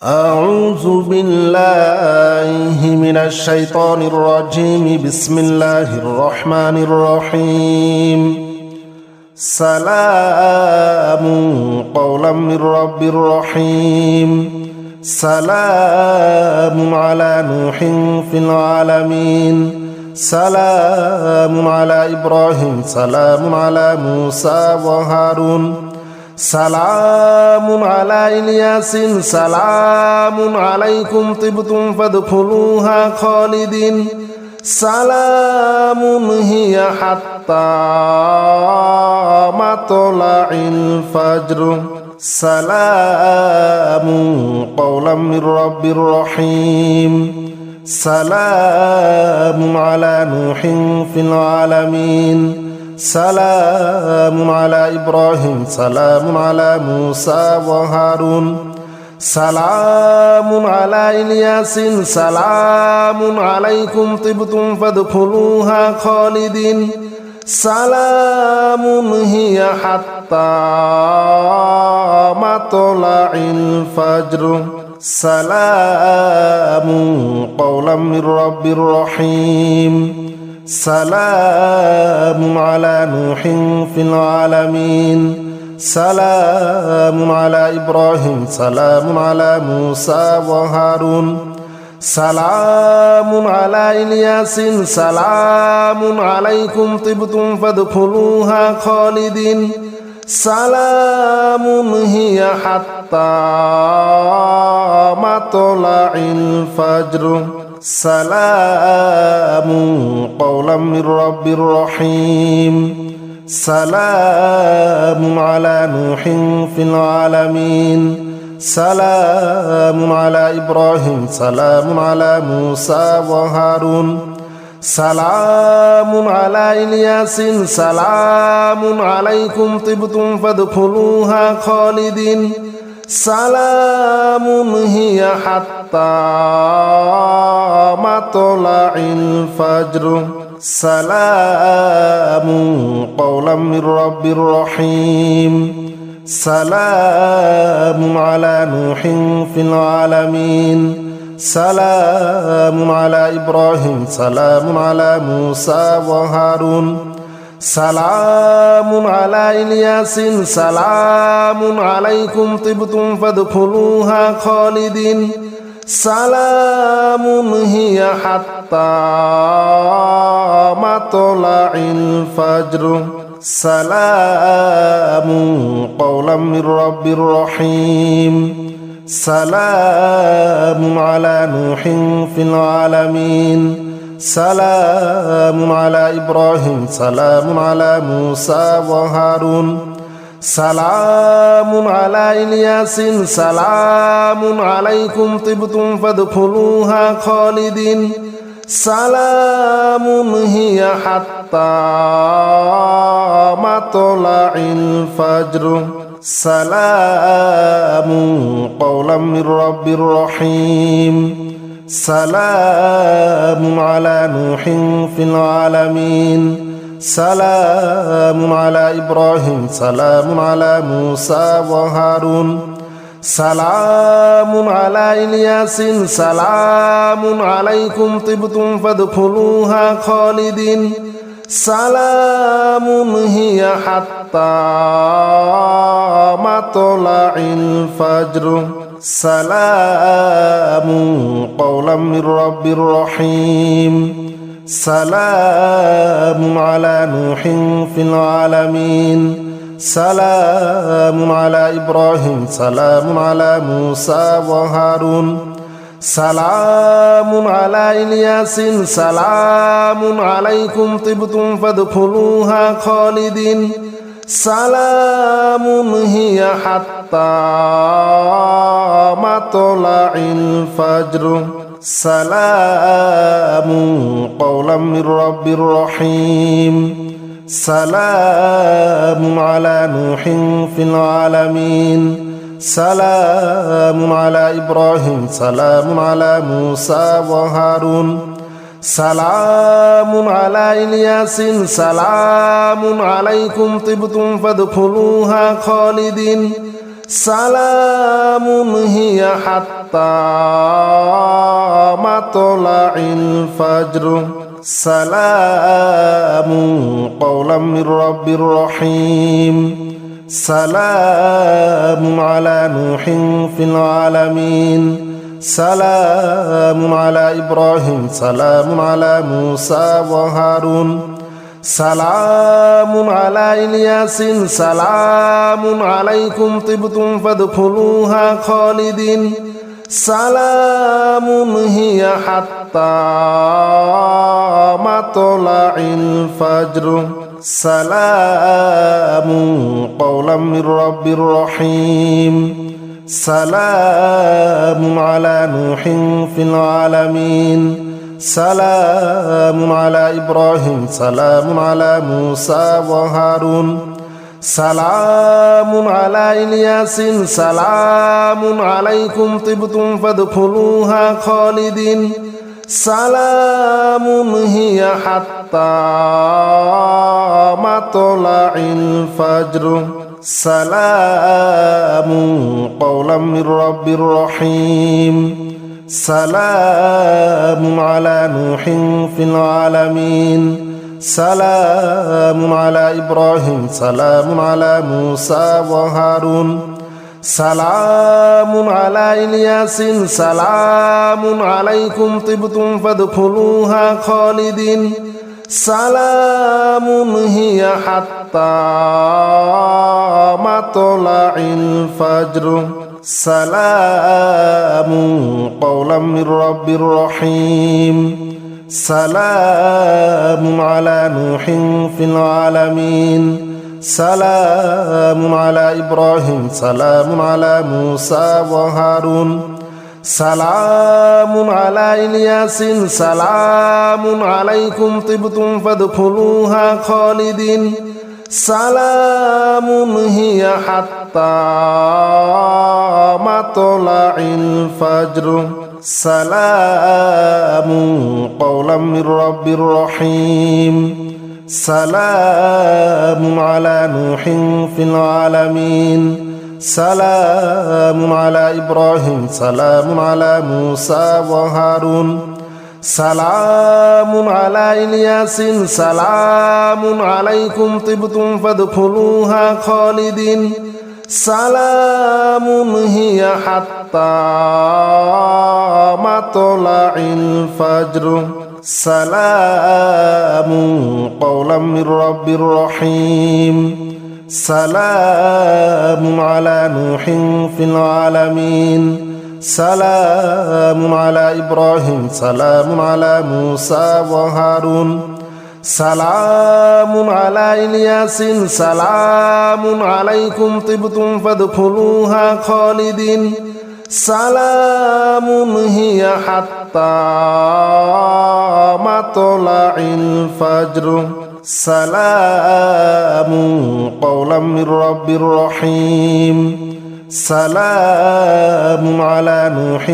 أعوذ بالله من الشيطان الرجيم بسم الله الرحمن الرحيم سلام قولا من رب رحيم سلام على نوح في العالمين سلام على إبراهيم سلام على موسى وهارون سلام على إلياس سلام عليكم طبتم فادخلوها خالدين سلام هي حتى مطلع الفجر سلام قولا من رب رحيم سلام على نوح في العالمين سلام على إبراهيم سلام على موسى وهارون سلام على إلياس سلام عليكم طبتم فادخلوها خالدين سلام هي حتى مطلع الفجر سلام قولا من رب رحيم سلام على نوح في العالمين سلام على إبراهيم سلام على موسى وهارون سلام على إلياس سلام عليكم طبتم فادخلوها خالدين سلام هي حتى مطلع الفجر سلام قولا من رب رحيم سلام على نوح في العالمين سلام على إبراهيم سلام على موسى وهارون سلام على إلياس سلام عليكم طبتم فادخلوها خالدين سلام هي حتى مطلع الفجر سلام قولا من رب رحيم سلام على نوح في العالمين سلام على إبراهيم سلام على موسى وهارون سلام على إلياس سلام عليكم طبتم فادخلوها خالدين سلام هي حتى مطلع الفجر سلام قولا من رب رحيم سلام على نوح في العالمين سلام على إبراهيم سلام على موسى وهارون سلام على إلياس سلام عليكم طبتم فادخلوها خالدين سلام هي حتى مطلع الفجر سلام قولا من رب رحيم سلام على نوح في العالمين سلام على إبراهيم سلام على موسى وهارون سلام على إلياس سلام عليكم طبتم فادخلوها خالدين سلام هي حتى مطلع الفجر سلام قولا من رب رحيم سلام على نوح في العالمين سلام على إبراهيم سلام على موسى وهارون سلام على إلياس سلام عليكم طبتم فادخلوها خالدين سلام هي حتى مطلع الفجر سلام قولا من رب رحيم سلام على نوح في العالمين سلام على إبراهيم سلام على موسى وهارون سلام على إلياس سلام عليكم طبتم فادخلوها خالدين سلام هي حتى مطلع الفجر سلام قولا من رب رحيم سلام على نوح في العالمين سلام على إبراهيم سلام على موسى وهارون سلام على إلياس سلام عليكم طبتم فادخلوها خالدين سلام هي حتى مطلع الفجر سلام قولا من رب رحيم سلام على نوح في العالمين سلام على إبراهيم سلام على موسى وهارون سلام على إلياس سلام عليكم طبتم فادخلوها خالدين سلام هي حتى مطلع الفجر سلام قولا من رب رحيم سلام على نوح في العالمين سلام على إبراهيم سلام على موسى وهارون سلام على إلياس سلام عليكم طبتم فادخلوها خالدين سلام هي حتى مطلع الفجر سلام قولا من رب رحيم سلام على نوح في العالمين سلام على إبراهيم سلام على موسى وهارون سلام على إلياس سلام عليكم طبتم فادخلوها خالدين سلام هي حتى مطلع الفجر سلام قولا من رب رحيم سلام على نوح في العالمين سلام على إبراهيم سلام على موسى وهارون سلام على إلياس سلام عليكم طبتم فادخلوها خالدين سلام هي حتى مطلع الفجر سلام قولا من رب رحيم سلام على نوح في العالمين سلام على إبراهيم سلام على موسى وهارون سلام على إلياس سلام عليكم طبتم فادخلوها خالدين سلام هي حتى مطلع الفجر سلام قولا من رب رحيم سلام على نوح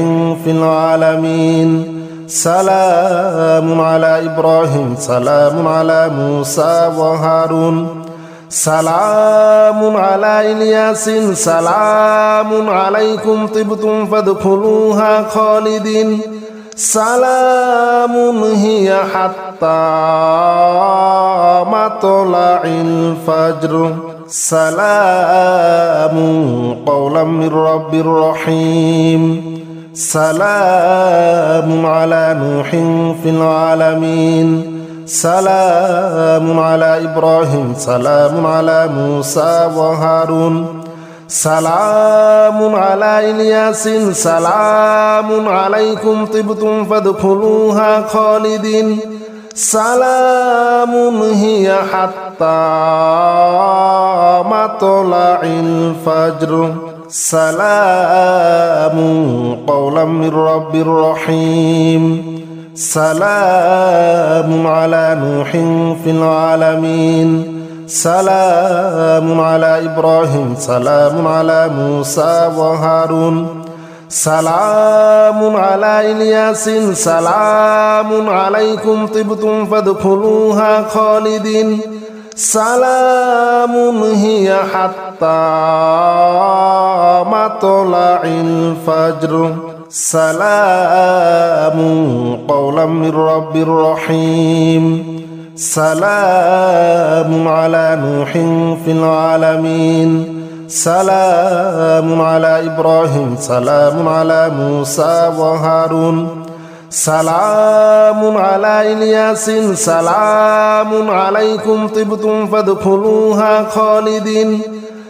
في العالمين سلام على إبراهيم سلام على موسى وهارون سلام على إلياس سلام عليكم طبتم فادخلوها خالدين سلام هي حتى مطلع الفجر سلام قولا من رب رحيم سلام على نوح في العالمين سلام على إبراهيم سلام على موسى وهارون سلام على إلياس سلام عليكم طبتم فادخلوها خالدين سلام هي حتى مطلع الفجر سلام قولا من رب رحيم سلام على نوح في العالمين سلام على إبراهيم سلام على موسى وهارون سلام على إلياس سلام عليكم طبتم فادخلوها خالدين سلام هي حتى مطلع الفجر سلام قولا من رب رحيم سلام على نوح في العالمين سلام على إبراهيم سلام على موسى وهارون سلام على إلياس سلام عليكم طبتم فادخلوها خالدين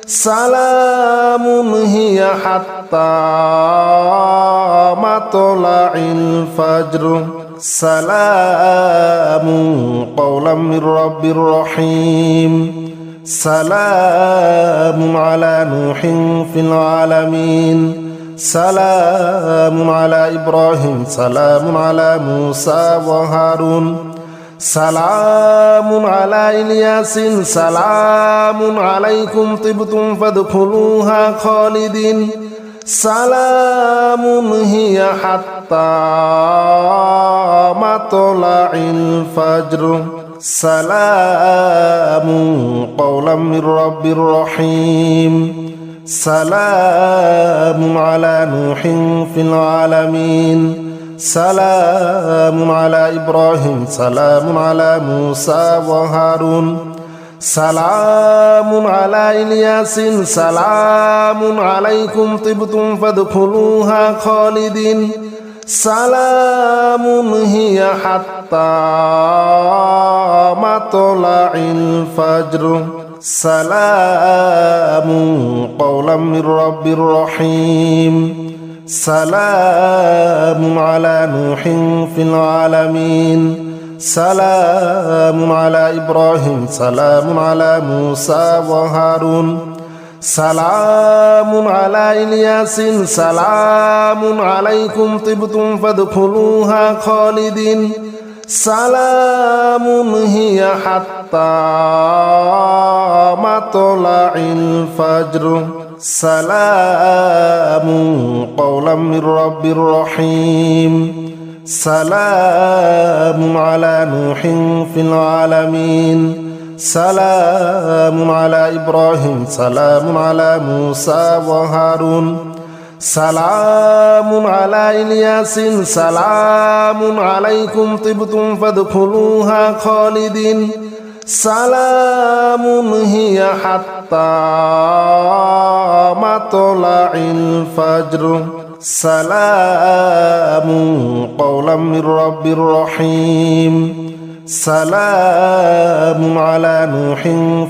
سلام هي حتى مطلع الفجر سلام قولا من رب رحيم سلام على نوح في العالمين سلام على إبراهيم سلام على موسى وهارون سلام على إلياس سلام عليكم طبتم فادخلوها خالدين سلام هي حتى مطلع الفجر سلام قولا من رب رحيم سلام على نوح في العالمين سلام على إبراهيم سلام على موسى وهارون سلام على إلياس سلام عليكم طبتم فادخلوها خالدين سلام هي حتى مطلع الفجر سلام قولا من رب رحيم سلام على نوح في العالمين سلام على إبراهيم سلام على موسى وهارون سلام على إلياس سلام عليكم طبتم فادخلوها خالدين سلام هي حتى مطلع الفجر سلام قولا من رب رحيم سلام على نوح في العالمين سلام على إبراهيم سلام على موسى وهارون سلام على إلياس سلام عليكم طبتم فادخلوها خالدين سلام هي حتى مطلع الفجر سلام قولا من رب رحيم سلام على نوح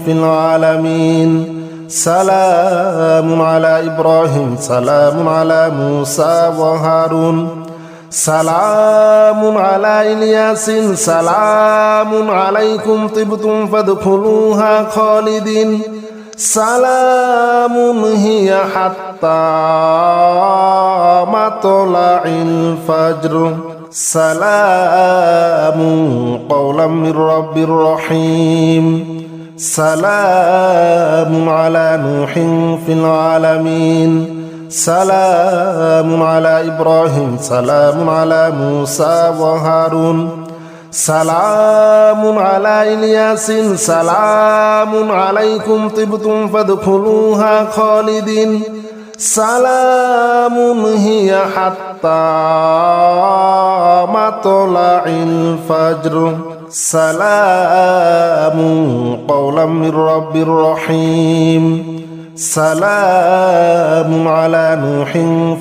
في العالمين سلام على إبراهيم سلام على موسى وهارون سلام على إلياس سلام عليكم طبتم فادخلوها خالدين سلام هي حتى مطلع الفجر سلام قولا من رب رحيم سلام على نوح في العالمين سلام على إبراهيم سلام على موسى وهارون سلام على إلياس سلام عليكم طبتم فادخلوها خالدين سلام هي حتى مطلع الفجر سلام قولا من رب رحيم سلام على نوح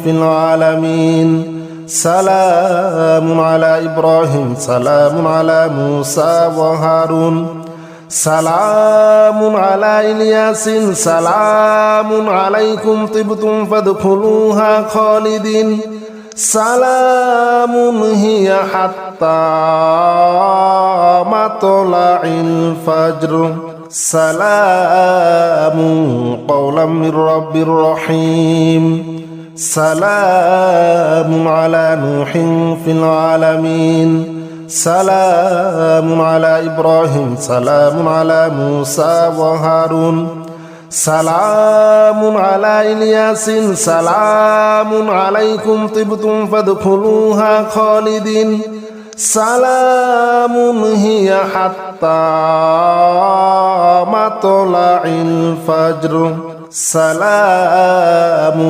في العالمين سلام على إبراهيم سلام على موسى وهارون سلام على إلياس سلام عليكم طبتم فادخلوها خالدين سلام هي حتى مطلع الفجر سلام قولا من رب رحيم سلام على نوح في العالمين سلام على إبراهيم سلام على موسى وهارون سلام على إلياس سلام عليكم طبتم فادخلوها خالدين سلام هي حتى مطلع الفجر سلام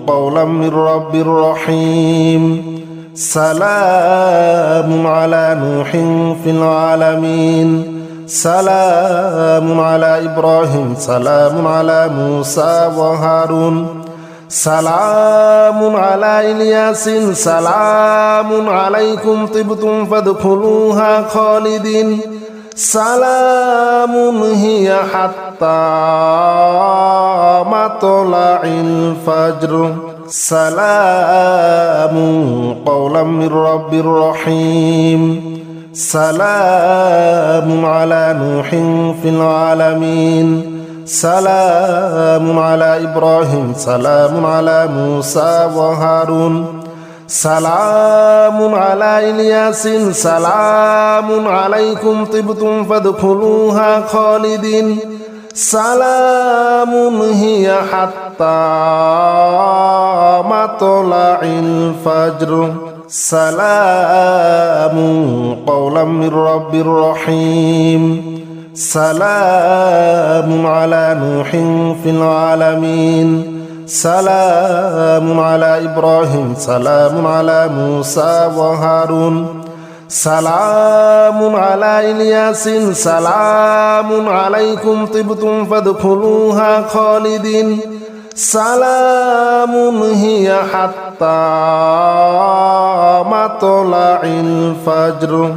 قولا من رب رحيم سلام على نوح في العالمين سلام على إبراهيم سلام على موسى وهارون سلام على إلياس سلام عليكم طبتم فادخلوها خالدين سلام هي حتى مطلع الفجر سلام قولا من رب رحيم سلام على نوح في العالمين سلام على إبراهيم سلام على موسى وهارون سلام على إلياس سلام عليكم طبتم فادخلوها خالدين سلام هي حتى مطلع الفجر سلام قولا من رب رحيم سلام على نوح في العالمين سلام على إبراهيم سلام على موسى وهارون سلام على إلياس سلام عليكم طبتم فادخلوها خالدين سلام هي حتى مطلع الفجر